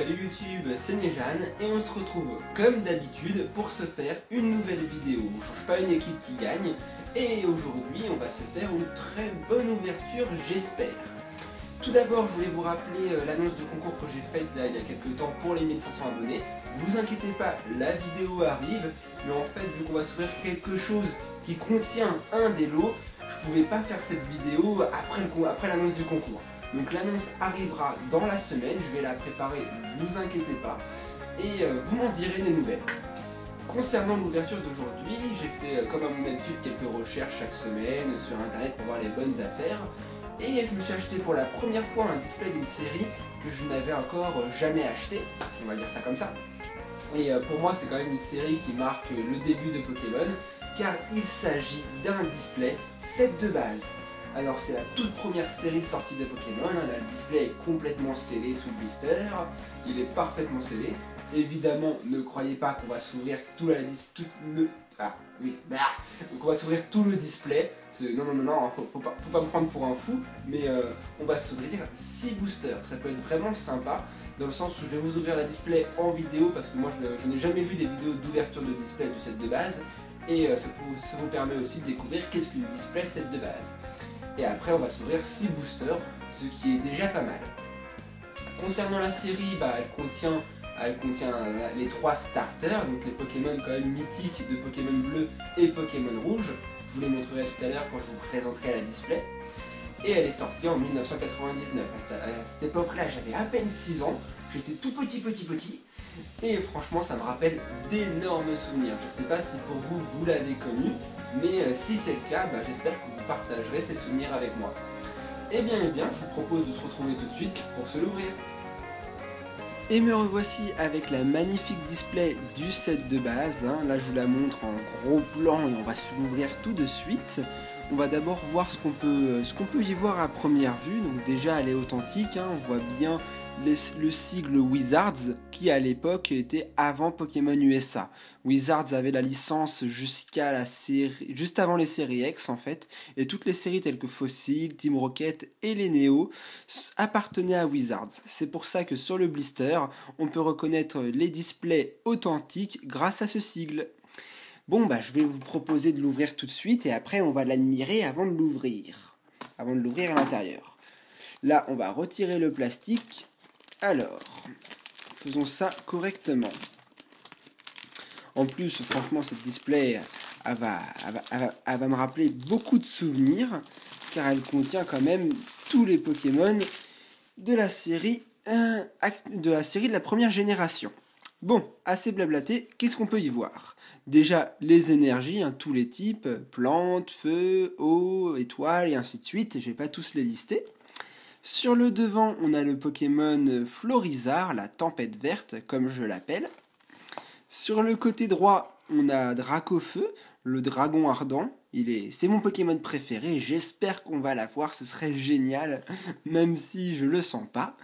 Salut YouTube, c'est Nejane et on se retrouve comme d'habitude pour se faire une nouvelle vidéo. On change pas une équipe qui gagne et aujourd'hui on va se faire une très bonne ouverture, j'espère. Tout d'abord, je voulais vous rappeler l'annonce de concours que j'ai faite là il y a quelques temps pour les 1500 abonnés. Vous inquiétez pas, la vidéo arrive, mais en fait vu qu'on va s'ouvrir quelque chose qui contient un des lots, je pouvais pas faire cette vidéo après l'annonce du concours. Donc l'annonce arrivera dans la semaine, je vais la préparer, vous inquiétez pas, et vous m'en direz des nouvelles. Concernant l'ouverture d'aujourd'hui, j'ai fait comme à mon habitude quelques recherches chaque semaine sur internet pour voir les bonnes affaires, et je me suis acheté pour la première fois un display d'une série que je n'avais encore jamais acheté, on va dire ça comme ça. Et pour moi c'est quand même une série qui marque le début de Pokémon, car il s'agit d'un display set de base. Alors c'est la toute première série sortie de Pokémon, là le display est complètement scellé sous blister, il est parfaitement scellé. Évidemment, ne croyez pas qu'on va s'ouvrir tout le display. Non, faut pas me prendre pour un fou, mais on va s'ouvrir 6 boosters. Ça peut être vraiment sympa, dans le sens où je vais vous ouvrir la display en vidéo, parce que moi je n'ai jamais vu des vidéos d'ouverture de display du set de base, et ça vous permet aussi de découvrir qu'est-ce qu'une display set de base. Et après on va s'ouvrir 6 boosters, ce qui est déjà pas mal. Concernant la série, elle contient les 3 starters, donc les Pokémon quand même mythiques de Pokémon bleu et Pokémon rouge. Je vous les montrerai tout à l'heure quand je vous présenterai la display. Et elle est sortie en 1999. À cette époque-là, j'avais à peine 6 ans, j'étais tout petit. Et franchement, ça me rappelle d'énormes souvenirs. Je sais pas si pour vous, vous l'avez connu, mais si c'est le cas, j'espère que vous partagerez ces souvenirs avec moi. Et bien, je vous propose de se retrouver tout de suite pour se l'ouvrir. Et me revoici avec la magnifique display du set de base. Là, je vous la montre en gros plan et on va se l'ouvrir tout de suite. On va d'abord voir ce qu'on peut y voir à première vue. Donc déjà, elle est authentique. On voit bien le sigle Wizards qui à l'époque était avant Pokémon USA. Wizards avait la licence juste avant les séries X en fait, et toutes les séries telles que Fossil, Team Rocket et les Neo appartenaient à Wizards. C'est pour ça que sur le blister, on peut reconnaître les displays authentiques grâce à ce sigle. Bon je vais vous proposer de l'ouvrir tout de suite et après on va l'admirer avant de l'ouvrir à l'intérieur. Là on va retirer le plastique. Alors, faisons ça correctement. En plus, franchement, cette display, elle va me rappeler beaucoup de souvenirs, car elle contient quand même tous les Pokémon de la série de la première génération. Bon, assez blablaté, qu'est-ce qu'on peut y voir? Déjà, les énergies, tous les types, plantes, feu, eau, étoiles, et ainsi de suite, je vais pas tous les lister. Sur le devant, on a le Pokémon Florizarre, la tempête verte, comme je l'appelle. Sur le côté droit, on a Dracofeu, le dragon ardent. C'est mon Pokémon préféré, j'espère qu'on va l'avoir, ce serait génial, même si je le sens pas.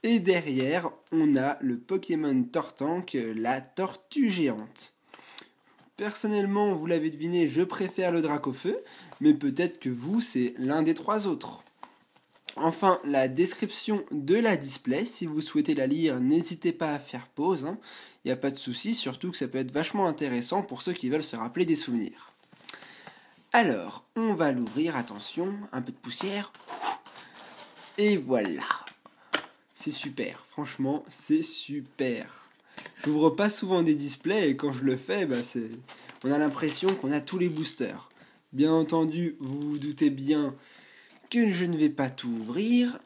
Et derrière, on a le Pokémon Tortank, la tortue géante. Personnellement, vous l'avez deviné, je préfère le Dracofeu, mais peut-être que vous, c'est l'un des 3 autres. Enfin, la description de la display, si vous souhaitez la lire, n'hésitez pas à faire pause, il n'y a pas de souci, surtout que ça peut être vachement intéressant pour ceux qui veulent se rappeler des souvenirs. Alors, on va l'ouvrir, attention, un peu de poussière, et voilà. C'est super, franchement, c'est super. J'ouvre pas souvent des displays et quand je le fais, on a l'impression qu'on a tous les boosters. Bien entendu, vous vous doutez bien que je ne vais pas tout ouvrir,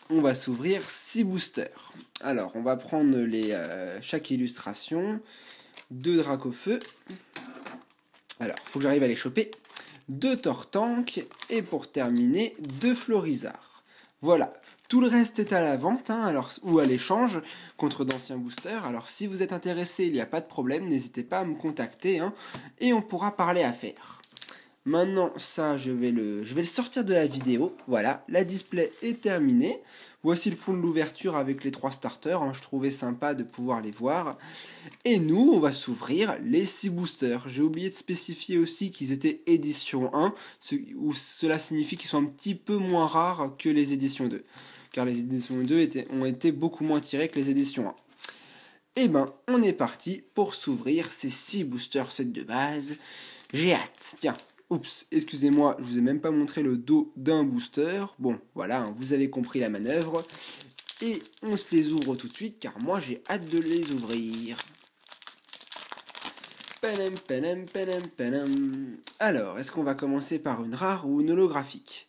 on va s'ouvrir 6 boosters. Alors, on va prendre chaque illustration, 2 Dracofeu, alors, faut que j'arrive à les choper, 2 Tortank, et pour terminer, 2 Florizarre. Voilà, tout le reste est à la vente, ou à l'échange, contre d'anciens boosters. Alors, si vous êtes intéressé, il n'y a pas de problème, n'hésitez pas à me contacter, et on pourra parler affaires. Maintenant, ça, je vais le sortir de la vidéo. Voilà, la display est terminée. Voici le fond de l'ouverture avec les 3 starters. Je trouvais sympa de pouvoir les voir. Et nous, on va s'ouvrir les 6 boosters. J'ai oublié de spécifier aussi qu'ils étaient édition 1, où cela signifie qu'ils sont un petit peu moins rares que les éditions 2. Car les éditions 2 ont été beaucoup moins tirées que les éditions 1. Et ben, on est parti pour s'ouvrir ces 6 boosters sets de base. J'ai hâte. Tiens, oups, excusez-moi, je vous ai même pas montré le dos d'un booster. Bon, voilà, hein, vous avez compris la manœuvre. Et on se les ouvre tout de suite, car moi j'ai hâte de les ouvrir. Panam, panam, panam, panam. Alors, est-ce qu'on va commencer par une rare ou une holographique?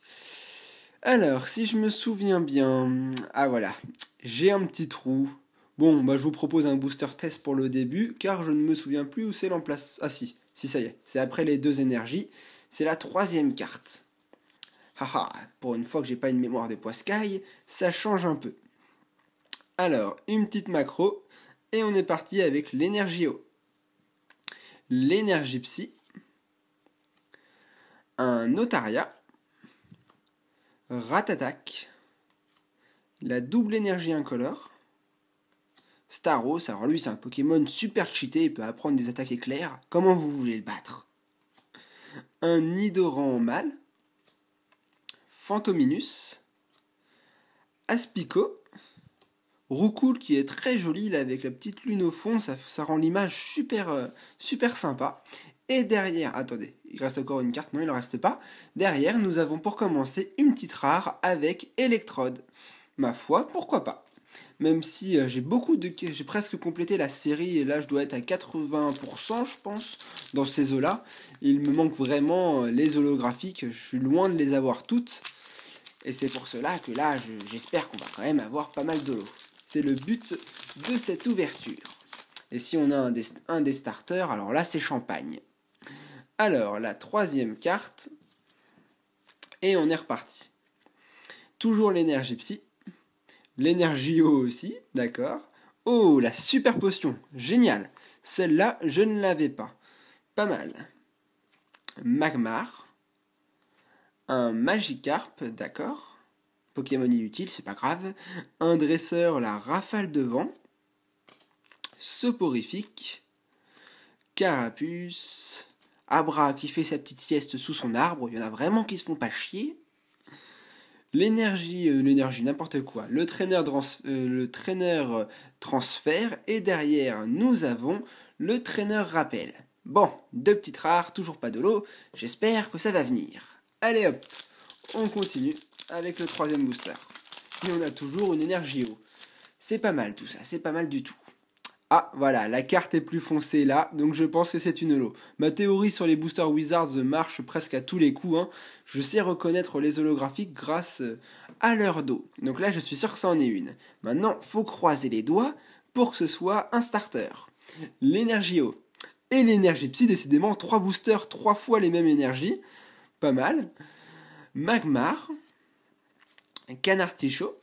Alors, si je me souviens bien... Ah voilà, j'ai un petit trou. Bon, bah je vous propose un booster test pour le début, car je ne me souviens plus où c'est l'emplace. Ah si, ça y est, c'est après les 2 énergies. C'est la 3e carte. Haha, pour une fois que j'ai pas une mémoire de poiscaille, ça change un peu. Alors, une petite macro, et on est parti avec l'énergie eau. L'énergie psy, un Notaria, Ratatak, la double énergie incolore, Staros, alors lui c'est un Pokémon super cheaté, il peut apprendre des attaques éclairs, comment vous voulez le battre? Un Nidoran mâle, Phantominus, Aspico, Roucoule qui est très joli là, avec la petite lune au fond, ça rend l'image super sympa. Et derrière, attendez, il reste encore une carte, non il ne reste pas. Derrière, nous avons pour commencer une petite rare avec Electrode. Ma foi, pourquoi pas. Même si j'ai presque complété la série, et là je dois être à 80% je pense, dans ces eaux-là. Il me manque vraiment les holographiques, je suis loin de les avoir toutes. Et c'est pour cela que là, j'espère qu'on va quand même avoir pas mal d'holos. C'est le but de cette ouverture. Et si on a un des starters, alors là c'est champagne. Alors, la 3e carte, et on est reparti. Toujours l'énergie psy, l'énergie eau aussi, d'accord. Oh, la super potion, génial. Celle-là, je ne l'avais pas. Pas mal. Magmar, un Magikarp, d'accord. Pokémon inutile, c'est pas grave. Un dresseur, la rafale de vent. Soporifique. Carapuce. Abra qui fait sa petite sieste sous son arbre. Il y en a vraiment qui se font pas chier. L'énergie, n'importe quoi. Le traîneur transfert. Et derrière, nous avons le traîneur rappel. Bon, 2 petites rares, toujours pas de l'eau. J'espère que ça va venir. Allez hop, on continue avec le 3e booster. Et on a toujours une énergie eau. C'est pas mal tout ça, c'est pas mal du tout. Ah, voilà, la carte est plus foncée là, donc je pense que c'est une holo. Ma théorie sur les boosters Wizards marche presque à tous les coups. Hein. Je sais reconnaître les holographiques grâce à leur dos. Donc là, je suis sûr que ça en est une. Maintenant, faut croiser les doigts pour que ce soit un starter. L'énergie eau. Et l'énergie psy, décidément, 3 boosters, 3 fois les mêmes énergies. Pas mal. Magmar. Canartichaud.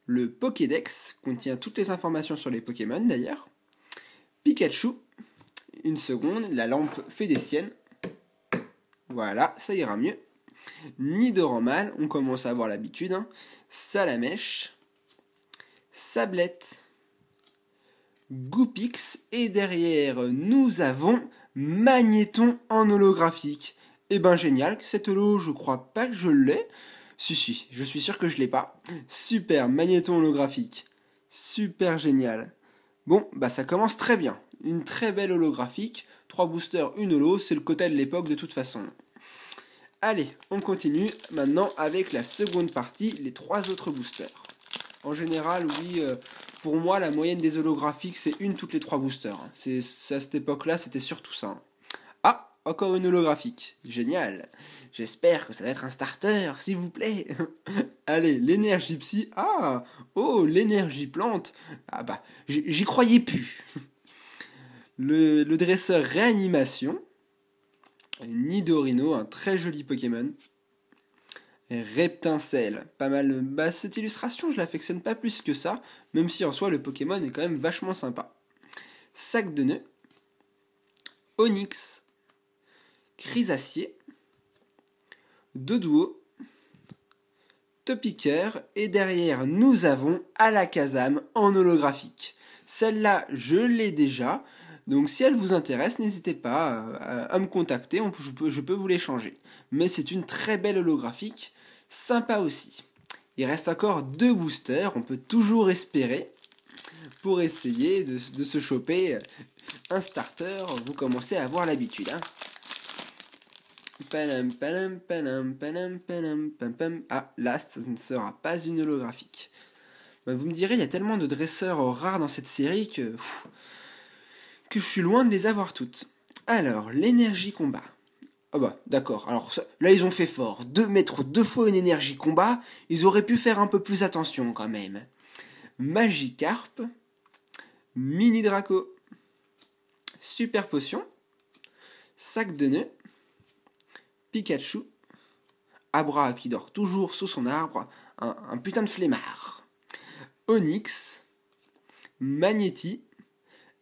Le Pokédex contient toutes les informations sur les Pokémon d'ailleurs. Pikachu, une seconde, la lampe fait des siennes. Voilà, ça ira mieux. Nidoran mâle, on commence à avoir l'habitude. Hein. Salamèche, Sablette, Goupix, et derrière nous avons Magnéton en holographique. Eh ben génial, cette holo, je crois pas que je l'ai. Si, je suis sûr que je l'ai pas. Super, Magnéton holographique. Super génial. Bon, bah ça commence très bien. Une très belle holographique. 3 boosters, une holo, c'est le quota de l'époque de toute façon. Allez, on continue maintenant avec la seconde partie, les 3 autres boosters. En général, oui, pour moi, la moyenne des holographiques, c'est une toutes les 3 boosters. C'est à cette époque-là, c'était surtout ça. Ah, encore une holographique. Génial. J'espère que ça va être un starter, s'il vous plaît. Allez, l'énergie psy. Ah, oh, l'énergie plante. Ah bah, j'y croyais plus. Le dresseur réanimation. Nidorino, un très joli Pokémon. Reptincelle, pas mal. Bah, cette illustration, je l'affectionne pas plus que ça, même si en soi, le Pokémon est quand même vachement sympa. Sac de nœuds. Onyx. Chrysacier, Doduo, Topiqueur, et derrière nous avons Alakazam en holographique. Celle-là, je l'ai déjà, donc si elle vous intéresse, n'hésitez pas à me contacter, je peux vous l'échanger. Mais c'est une très belle holographique, sympa aussi. Il reste encore 2 boosters, on peut toujours espérer. pour essayer de se choper un starter. Vous commencez à avoir l'habitude. Hein. Ah, là, ça ne sera pas une holographique. Vous me direz, il y a tellement de dresseurs rares dans cette série que je suis loin de les avoir toutes. Alors, l'énergie combat. Ah bah, d'accord. Alors, là, ils ont fait fort. Mettre 2 fois une énergie combat, ils auraient pu faire un peu plus attention quand même. Magikarp, Mini Draco, Super Potion, Sac de nœuds, Pikachu, Abra qui dort toujours sous son arbre, un putain de flemmard, Onix, Magnéti,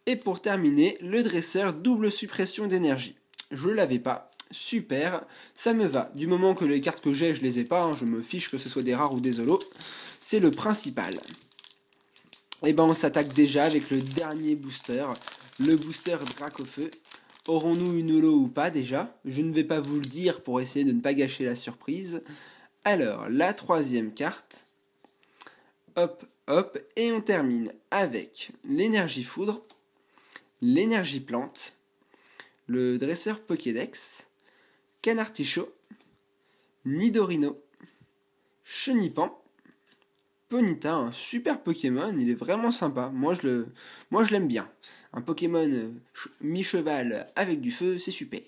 et pour terminer, le dresseur double suppression d'énergie. Je l'avais pas, super, ça me va. Du moment que les cartes que j'ai, je les ai pas, hein, je me fiche que ce soit des rares ou des holos, c'est le principal. Et ben on s'attaque déjà avec le dernier booster, le booster Dracofeu. Aurons-nous une holo ou pas déjà? Je ne vais pas vous le dire pour essayer de ne pas gâcher la surprise. Alors, la 3e carte. Hop, hop, et on termine avec l'énergie foudre, l'énergie plante, le dresseur Pokédex, Canartichaud, Nidorino, Chenipan, Ponyta, un super Pokémon, il est vraiment sympa, moi je l'aime bien. Un Pokémon mi-cheval avec du feu, c'est super.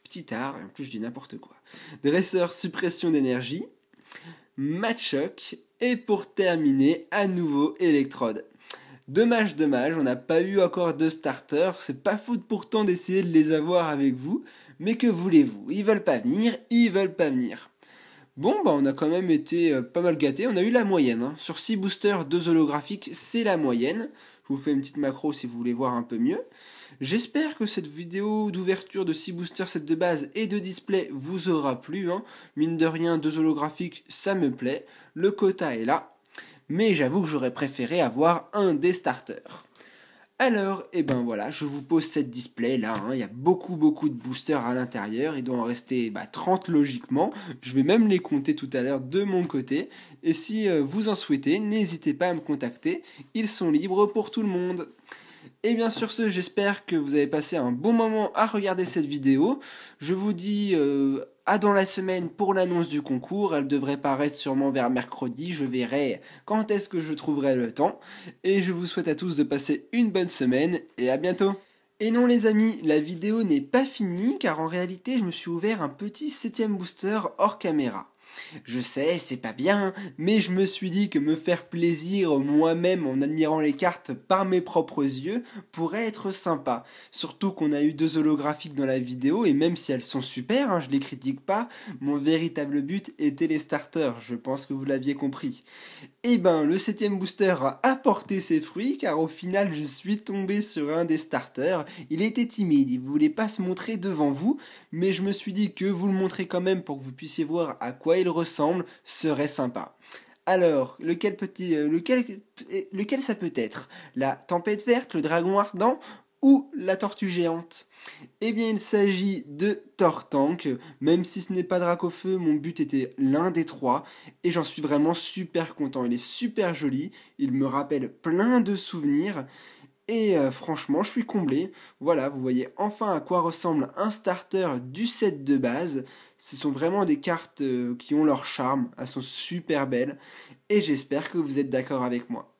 Petit art, et en plus je dis n'importe quoi. Dresseur suppression d'énergie, Machoc, et pour terminer, à nouveau Electrode. Dommage, on n'a pas eu encore de starters, c'est pas faute pourtant d'essayer de les avoir avec vous, mais que voulez-vous, ils veulent pas venir. Bon, on a quand même été pas mal gâtés, on a eu la moyenne. Hein. Sur 6 boosters, 2 holographiques, c'est la moyenne. Je vous fais une petite macro si vous voulez voir un peu mieux. J'espère que cette vidéo d'ouverture de 6 boosters sets de base et de display vous aura plu. Hein. Mine de rien, 2 holographiques, ça me plaît. Le quota est là. Mais j'avoue que j'aurais préféré avoir un des starters. Alors, voilà, je vous pose cette display là, hein. Il y a beaucoup de boosters à l'intérieur, il doit en rester 30 logiquement, je vais même les compter tout à l'heure de mon côté, et si vous en souhaitez, n'hésitez pas à me contacter, ils sont libres pour tout le monde. Et bien sur ce, j'espère que vous avez passé un bon moment à regarder cette vidéo, je vous dis à dans la semaine pour l'annonce du concours, elle devrait paraître sûrement vers mercredi, je verrai quand est-ce que je trouverai le temps, et je vous souhaite à tous de passer une bonne semaine, et à bientôt. Et non les amis, la vidéo n'est pas finie, car en réalité je me suis ouvert un petit 7ème booster hors caméra. Je sais, c'est pas bien, mais je me suis dit que me faire plaisir moi-même en admirant les cartes par mes propres yeux pourrait être sympa. Surtout qu'on a eu 2 holographiques dans la vidéo, et même si elles sont super, hein, je les critique pas, mon véritable but était les starters, je pense que vous l'aviez compris. Et le 7ème booster a apporté ses fruits, car au final je suis tombé sur un des starters. Il était timide, il voulait pas se montrer devant vous, mais je me suis dit que vous le montrez quand même pour que vous puissiez voir à quoi il ressemble, serait sympa. Alors, lequel ça peut être? La tempête verte, le dragon ardent ou la tortue géante? Eh bien, il s'agit de Tortank. Même si ce n'est pas Dracofeu, mon but était l'un des 3. Et j'en suis vraiment super content. Il est super joli. Il me rappelle plein de souvenirs. Et franchement, je suis comblé. Voilà, vous voyez enfin à quoi ressemble un starter du set de base. Ce sont vraiment des cartes qui ont leur charme. Elles sont super belles. Et j'espère que vous êtes d'accord avec moi.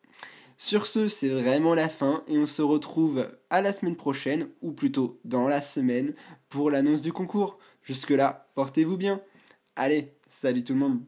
Sur ce, c'est vraiment la fin et on se retrouve à la semaine prochaine, ou plutôt dans la semaine, pour l'annonce du concours. Jusque là, portez-vous bien. Allez, salut tout le monde.